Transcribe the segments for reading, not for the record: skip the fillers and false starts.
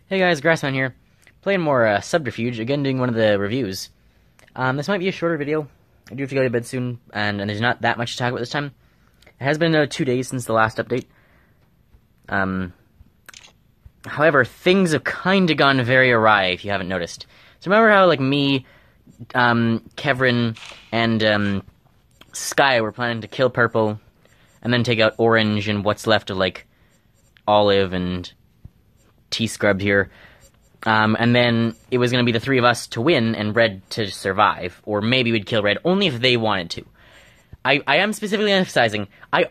Hey guys, Grassman here. Playing more Subterfuge, again doing one of the reviews. This might be a shorter video. I do have to go to bed soon, and there's not that much to talk about this time. It has been 2 days since the last update. However, things have kinda gone very awry, if you haven't noticed. So remember how, like, me, Kevin, and Sky were planning to kill Purple, and then take out Orange and what's left of, like, Olive and T-Scrubbed here. And then it was going to be the three of us to win and Red to survive. Or maybe we'd kill Red, only if they wanted to. I am specifically emphasizing, I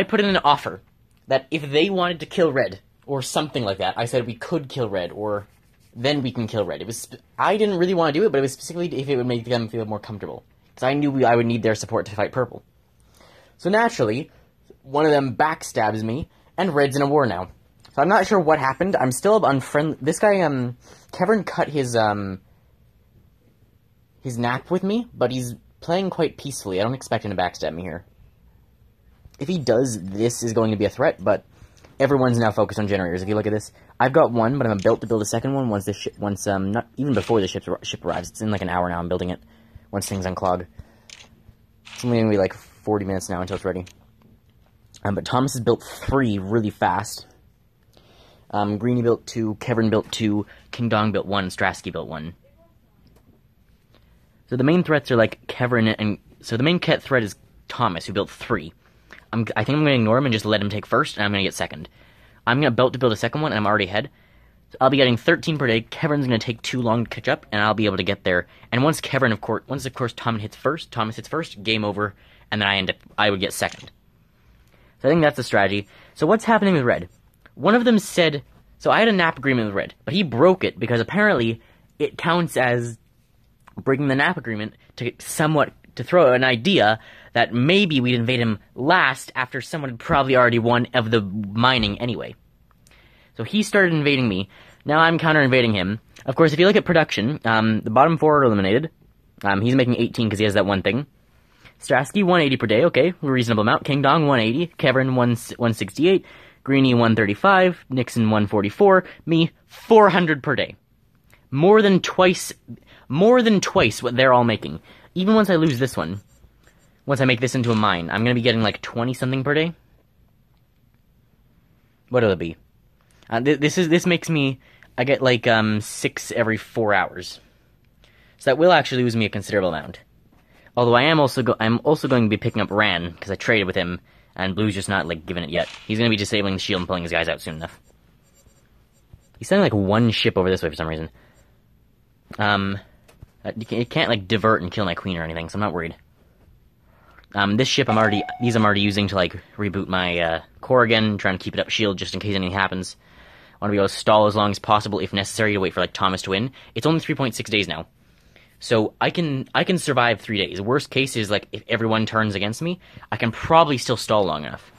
put in an offer that if they wanted to kill Red, or something like that, I said we could kill Red, or then we can kill Red. I didn't really want to do it, but it was specifically if it would make them feel more comfortable. Because I knew I would need their support to fight Purple. So naturally, one of them backstabs me, and Red's in a war now. So I'm not sure what happened. I'm still unfriendly. This guy, Kevin cut his nap with me, but he's playing quite peacefully. I don't expect him to backstab me here. If he does, this is going to be a threat, but everyone's now focused on generators. If you look at this, I've got one, but I'm about to build a second one not even before the ship arrives. It's in like an hour now. I'm building it once things unclog. It's only going to be like 40 minutes now until it's ready. But Thomas has built 3 really fast. Greenie built 2, Kevin built 2, King Dong built 1, Strasky built 1. So the main threats are like Kevin and... So the main threat is Thomas, who built 3. I think I'm going to ignore him and just let him take first, and I'm going to get second. I'm going to build a second one, and I'm already ahead. So I'll be getting 13 per day, Kevin's going to take too long to catch up, and I'll be able to get there. And once of course Thomas hits first, game over, and then I would get second. So I think that's the strategy. So what's happening with Red? One of them said... So I had a nap agreement with Red, but he broke it because apparently it counts as breaking the nap agreement to throw an idea that maybe we'd invade him last after someone had probably already won of the mining anyway. So he started invading me. Now I'm counter-invading him. Of course, if you look at production, the bottom 4 are eliminated. He's making 18 because he has that one thing. Strasky, 180 per day, okay, reasonable amount. King Dong, 180. Kevin, 168. Greenie, 135. Nixon, 144. Me, 400 per day. More than twice what they're all making. Even once I lose this one, once I make this into a mine, I'm going to be getting like 20-something per day. What'll it be? This makes me, I get like 6 every 4 hours. So that will actually lose me a considerable amount. Although I'm also going to be picking up Ran, because I traded with him, and Blue's just not, like, giving it yet. He's going to be disabling the shield and pulling his guys out soon enough. He's sending, like, one ship over this way for some reason. It can't, like, divert and kill my queen or anything, so I'm not worried. This ship I'm already using to, like, reboot my, core again, trying to keep it up shield just in case anything happens. I want to be able to stall as long as possible, if necessary, to wait for, like, Thomas to win. It's only 3.6 days now. So I can survive 3 days. Worst case is, like, if everyone turns against me, I can probably still stall long enough.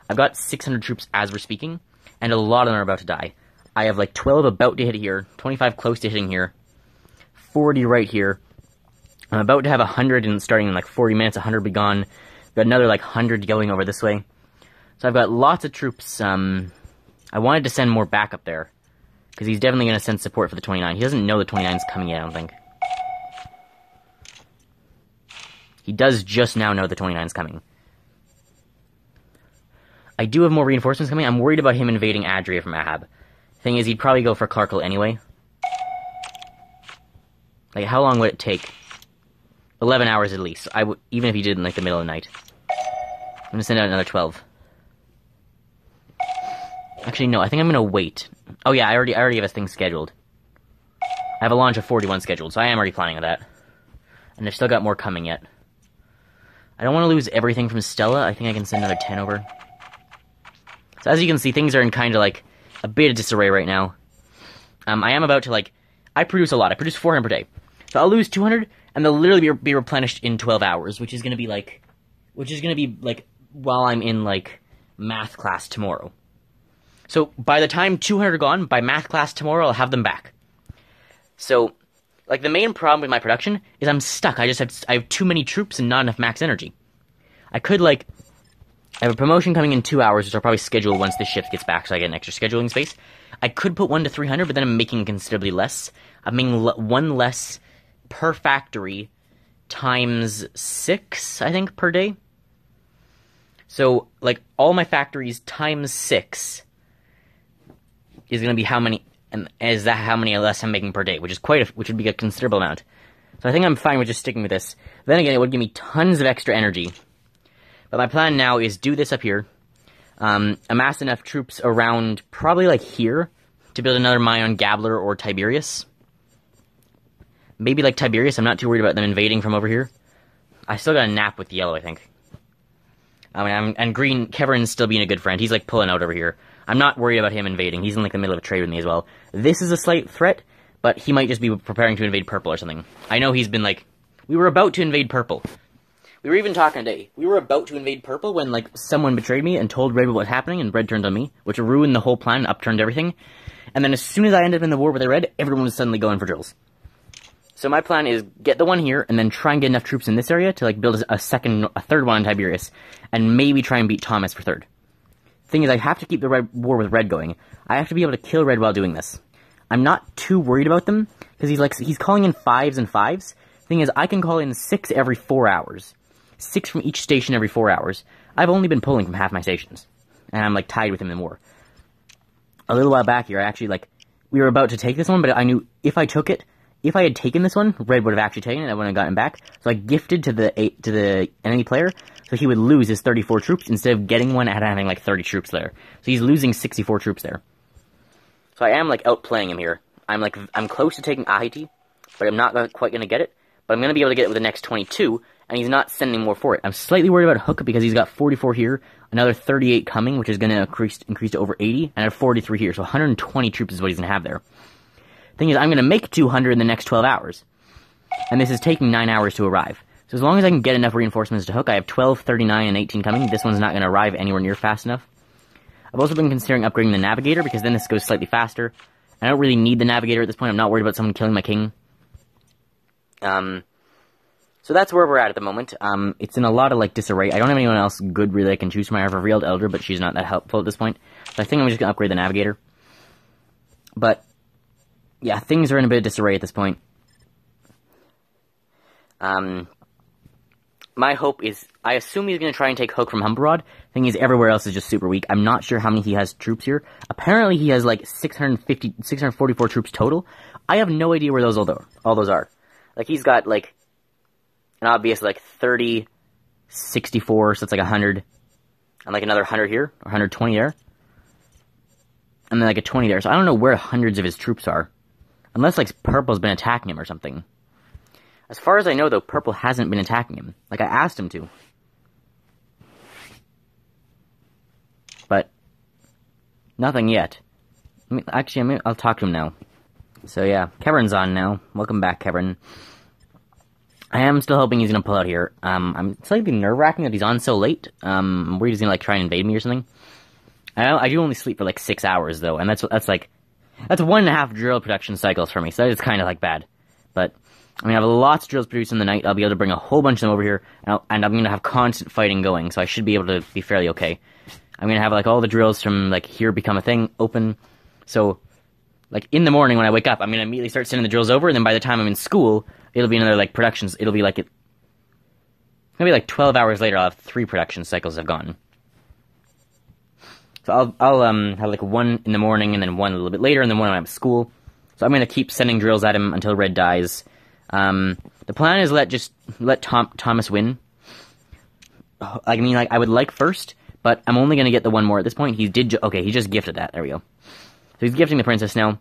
I've got 600 troops as we're speaking, and a lot of them are about to die. I have, like, 12 about to hit here, 25 close to hitting here, 40 right here. I'm about to have 100 starting in, like, 40 minutes, 100 be gone. Got another, like, 100 going over this way. So I've got lots of troops. I wanted to send more backup there, because he's definitely going to send support for the 29. He doesn't know the 29's coming yet, I don't think. He does just now know the 29's coming. I do have more reinforcements coming. I'm worried about him invading Adria from Ahab. Thing is, he'd probably go for Clarkle anyway. Like, how long would it take? 11 hours at least. Even if he did in, like, the middle of the night. I'm gonna send out another 12. Actually, no, I think I'm gonna wait. Oh yeah, I already have a thing scheduled. I have a launch of 41 scheduled, so I am already planning on that. And I've still got more coming yet. I don't want to lose everything from Stella. I think I can send another 10 over. So as you can see, things are in kind of like a bit of disarray right now. I am about to, like... I produce a lot. I produce 400 per day. So I'll lose 200, and they'll literally be replenished in 12 hours, which is going to be like... while I'm in, like, math class tomorrow. So by the time 200 are gone, by math class tomorrow, I'll have them back. So... Like, the main problem with my production is I'm stuck. I have too many troops and not enough max energy. I could, like, I have a promotion coming in 2 hours, which I'll probably schedule once this shift gets back, so I get an extra scheduling space. I could put 1 to 300, but then I'm making considerably less. I'm making 1 less per factory times 6, I think, per day. So, like, all my factories times 6 is going to be how many, and is that how many less I'm making per day, which would be a considerable amount. So I think I'm fine with just sticking with this. Then again, it would give me tons of extra energy. But my plan now is do this up here, amass enough troops around probably like here to build another mine on Gabler or Tiberius. Maybe like Tiberius, I'm not too worried about them invading from over here. I still got a nap with yellow, I think. And green, Keverin's still being a good friend. He's like pulling out over here. I'm not worried about him invading. He's in like the middle of a trade with me as well. This is a slight threat, but he might just be preparing to invade purple or something. I know he's been like, we were about to invade purple. We were even talking today. We were about to invade purple when like someone betrayed me and told Red what was happening, and Red turned on me, which ruined the whole plan and upturned everything. And then as soon as I ended up in the war with the Red, everyone was suddenly going for drills. So my plan is get the one here, and then try and get enough troops in this area to like build a third one in Tiberius, and maybe try and beat Thomas for third. Thing is, I have to keep the war with Red going. I have to be able to kill Red while doing this. I'm not too worried about them, because he's calling in 5s and 5s. Thing is, I can call in 6 every 4 hours. 6 from each station every 4 hours. I've only been pulling from half my stations. And I'm, like, tied with him in war. A little while back here, I actually, like, we were about to take this one, but I knew if I took it, if I had taken this one, Red would have actually taken it, I wouldn't have gotten back. So I gifted to the enemy player, so he would lose his 34 troops instead of getting one and having, like, 30 troops there. So he's losing 64 troops there. So I am, like, outplaying him here. I'm close to taking Ahiti, but I'm not quite gonna get it. But I'm gonna be able to get it with the next 22, and he's not sending more for it. I'm slightly worried about Hook because he's got 44 here, another 38 coming, which is gonna increase to over 80, and I have 43 here, so 120 troops is what he's gonna have there. Thing is, I'm gonna make 200 in the next 12 hours. And this is taking 9 hours to arrive. So as long as I can get enough reinforcements to Hook, I have 12, 39, and 18 coming. This one's not gonna arrive anywhere near fast enough. I've also been considering upgrading the Navigator, because then this goes slightly faster. I don't really need the Navigator at this point. I'm not worried about someone killing my king. So that's where we're at the moment. It's in a lot of, like, disarray. I don't have anyone else good, really, I can choose from. I have a Revealed Elder, but she's not that helpful at this point. So I think I'm just gonna upgrade the Navigator. But, yeah, things are in a bit of disarray at this point. My hope is, I assume he's gonna try and take Hook from Humberrod. Thing is, everywhere else is just super weak. I'm not sure how many he has troops here. Apparently he has, like, 644 troops total. I have no idea where all those are. Like, he's got, like, an obvious, like, 30, 64, so it's like 100, and, like, another 100 here, or 120 there, and then, like, a 20 there, so I don't know where hundreds of his troops are, unless, like, Purple's been attacking him or something. As far as I know, though, Purple hasn't been attacking him. Like, I asked him to. But, nothing yet. I'll talk to him now. So, yeah, Keverin's on now. Welcome back, Keverin. I am still hoping he's gonna pull out here. I'm slightly nerve-wracking that he's on so late. I'm worried he's gonna, like, try and invade me or something. I do only sleep for, like, 6 hours, though, and that's 1.5 drill production cycles for me, so it's kind of, like, bad. But, I mean, I have lots of drills produced in the night. I'll be able to bring a whole bunch of them over here, and I'm gonna have constant fighting going, so I should be able to be fairly okay. I'm gonna have, like, all the drills from, like, here become a thing, open, so, like, in the morning when I wake up, I'm gonna immediately start sending the drills over, and then by the time I'm in school, it'll be another, like, productions, it'll be, like, it's gonna be, like, 12 hours later, I'll have 3 production cycles have gone. So I'll have, like, 1 in the morning, and then 1 a little bit later, and then 1 when I'm at school. So I'm gonna keep sending drills at him until Red dies. The plan is let Thomas win. I mean, like, I would like first, but I'm only gonna get the 1 more at this point. He just gifted that, there we go. So he's gifting the princess now.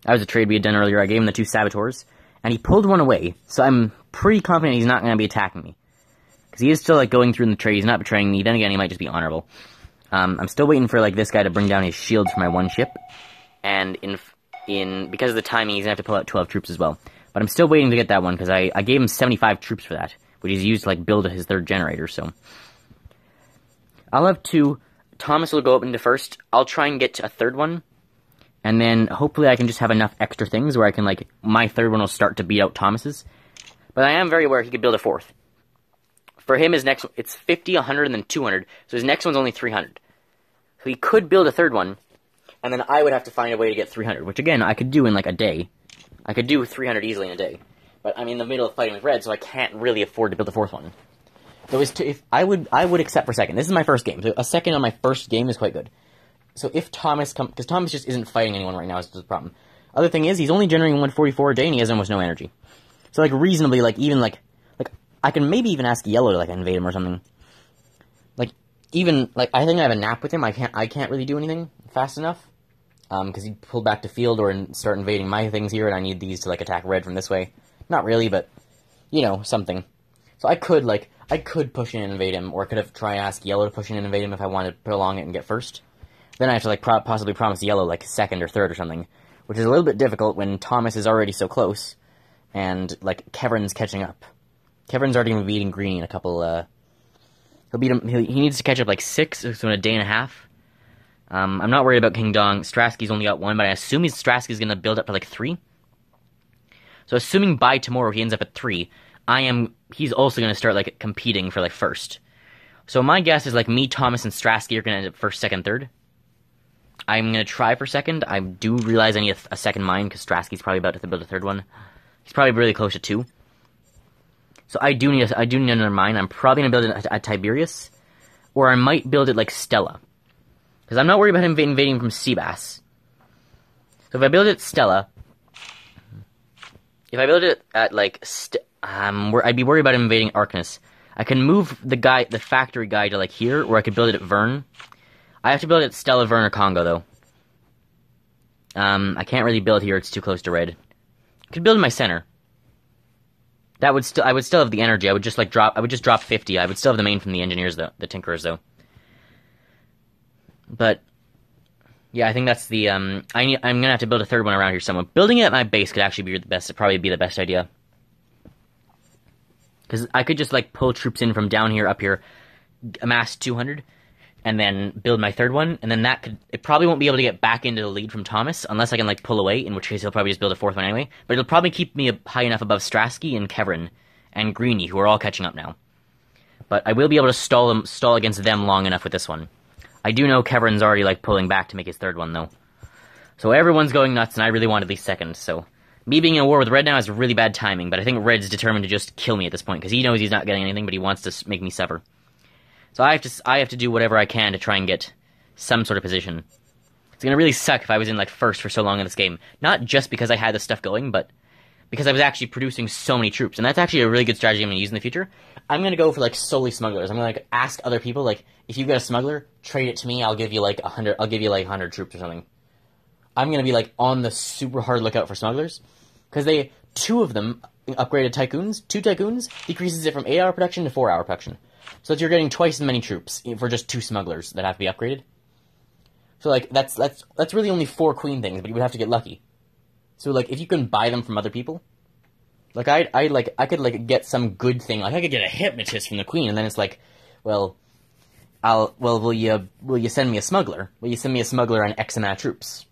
That was a trade we had done earlier. I gave him the 2 saboteurs, and he pulled 1 away, so I'm pretty confident he's not going to be attacking me. Because he is still, like, going through in the trade, he's not betraying me, then again, he might just be honorable. I'm still waiting for, like, this guy to bring down his shields for my 1 ship, and because of the timing, he's going to have to pull out 12 troops as well. But I'm still waiting to get that one, because I gave him 75 troops for that, which he's used to, like, build his 3rd generator, so. I'll have 2. Thomas will go up into first. I'll try and get to a 3rd one. And then, hopefully, I can just have enough extra things where I can, like, my 3rd one will start to beat out Thomas's. But I am very aware he could build a 4th. For him, his next, it's 50, 100, and then 200. So his next one's only 300. So he could build a third one, and then I would have to find a way to get 300, which again, I could do in like a day. I could do 300 easily in a day. But I'm in the middle of fighting with red, so I can't really afford to build a fourth one. So if I would accept for second. This is my first game. So a second on my first game is quite good. So if Thomas comes, because Thomas just isn't fighting anyone right now, is the problem. Other thing is, he's only generating 144 a day, and he has almost no energy. So like reasonably, like even like I can maybe even ask Yellow to like invade him or something. Like even like I think I have a nap with him. I can't really do anything fast enough. Because he'd pull back to field or start invading my things here, and I need these to like attack red from this way. Not really, but you know, something. So I could push in and invade him, or I could have tried to ask Yellow to push in and invade him if I wanted to prolong it and get first. Then I have to like possibly promise Yellow like second or third or something, which is a little bit difficult when Thomas is already so close, and like Kevrin's catching up. Kevrin's already been beating Greeny in a couple. He'll beat him. He needs to catch up like 6, so in a day and a half. I'm not worried about King Dong. Strasky's only got 1, but I assume Strasky's going to build up to like 3. So assuming by tomorrow he ends up at 3, he's also going to start like competing for like first. So my guess is like me, Thomas, and Strasky are going to end up first, second, third. I'm going to try for second. I do realize I need a second mine because Strasky's probably about to build a third one. He's probably really close to 2. So I do need another mine. I'm probably going to build it at Tiberius, or I might build it like Stella. Because I'm not worried about him invading from Seabass. So if I build it at Stella, if I build it at like, I'd be worried about him invading Arcanus. I can move the factory guy to like here, or I could build it at Vern. I have to build it at Stella, Vern, or Congo though. I can't really build here; it's too close to red. I could build in my center. I would still have the energy. I would just drop 50. I would still have the main from the engineers though, the tinkerers though. But yeah, I think that's the I'm gonna have to build a third one around here somewhere. Building it at my base could actually be the best. Probably be the best idea. Because I could just like pull troops in from down here up here, amass 200, and then build my third one, and then it probably won't be able to get back into the lead from Thomas unless I can like pull away. In which case he'll probably just build a fourth one anyway. But it'll probably keep me high enough above Strasky and Kevrin and Greeny, who are all catching up now. But I will be able to stall against them long enough with this one. I do know Kevrin's already, like, pulling back to make his third one, though. So everyone's going nuts, and I really want at least second, so... Me being in a war with Red now is really bad timing, but I think Red's determined to just kill me at this point, because he knows he's not getting anything, but he wants to make me suffer. So I have to do whatever I can to try and get some sort of position. It's gonna really suck if I was in, like, first for so long in this game. Not just because I had this stuff going, but because I was actually producing so many troops, and that's actually a really good strategy I'm gonna use in the future. I'm gonna go for, like, solely smugglers. I'm gonna, like, ask other people, like, if you get a smuggler, trade it to me, I'll give you, like, 100, I'll give you, like, 100 troops or something. I'm gonna be, like, on the super hard lookout for smugglers, because 2 of them upgraded Tycoons. 2 Tycoons decreases it from 8-hour production to 4-hour production. So that you're getting twice as many troops for just 2 smugglers that have to be upgraded. So, like, that's really only 4 Queen things, but you would have to get lucky. So, like, if you can buy them from other people, like, I could, like, get some good thing. Like, I could get a hypnotist from the Queen, and then it's like, well, will you send me a smuggler? Will you send me a smuggler and X amount of troops?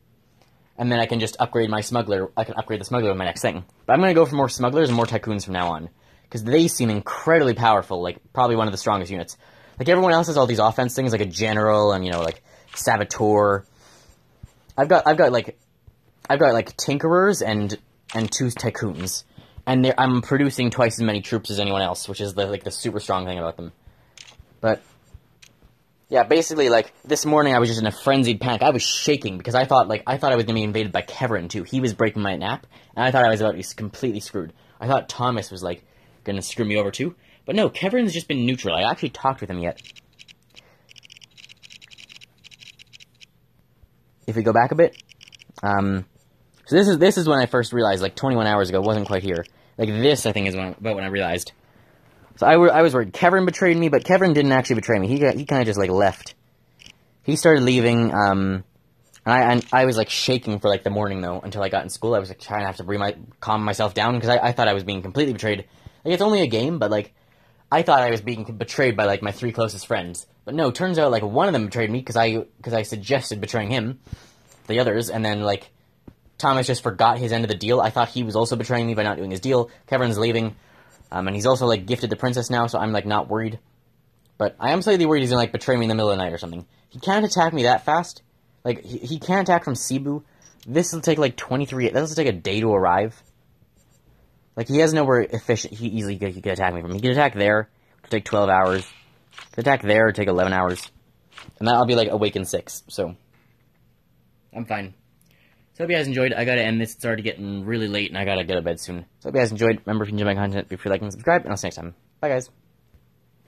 And then I can just upgrade my smuggler. I can upgrade the smuggler with my next thing. But I'm gonna go for more smugglers and more Tycoons from now on. Because they seem incredibly powerful, like, probably one of the strongest units. Like, everyone else has all these offense things, like a general, and, you know, like, Saboteur. I've got like, Tinkerers and 2 Tycoons. And I'm producing twice as many troops as anyone else, which is, the super strong thing about them. But, yeah, basically, like, this morning I was just in a frenzied panic. I was shaking, because I thought I was going to be invaded by Kevrin, too. He was breaking my nap, and I thought I was about to be completely screwed. I thought Thomas was, like, going to screw me over, too. But no, Kevrin's just been neutral. I actually talked with him yet. If we go back a bit, so this is when I first realized, like, 21 hours ago, wasn't quite here. Like, this, I think, is about when I realized. So I was worried Kevrin betrayed me, but Kevrin didn't actually betray me. He kind of just, like, left. He started leaving, and I was, like, shaking for, like, the morning, though, until I got in school. I was, like, trying to have to calm myself down, because I thought I was being completely betrayed. Like, it's only a game, but, like, I thought I was being betrayed by, like, my 3 closest friends. But no, turns out, like, one of them betrayed me, because I suggested betraying him, the others, and then, like, Thomas just forgot his end of the deal. I thought he was also betraying me by not doing his deal. Kevrin's leaving. And he's also, like, gifted the princess now, so I'm, like, not worried. But I am slightly worried he's gonna, like, betray me in the middle of the night or something. He can't attack me that fast. Like, he can't attack from Cebu. This will take, like, 23... This will take a day to arrive. Like, he has nowhere efficient... He could attack me from. He could attack there. It could take 12 hours. He could attack there. It would take 11 hours. And that'll be, like, awake in 6. So, I'm fine. So, hope you guys enjoyed. I gotta end this. It's already getting really late, and I gotta go to bed soon. So, hope you guys enjoyed. Remember, if you enjoy my content, be free to like and subscribe, and I'll see you next time. Bye, guys.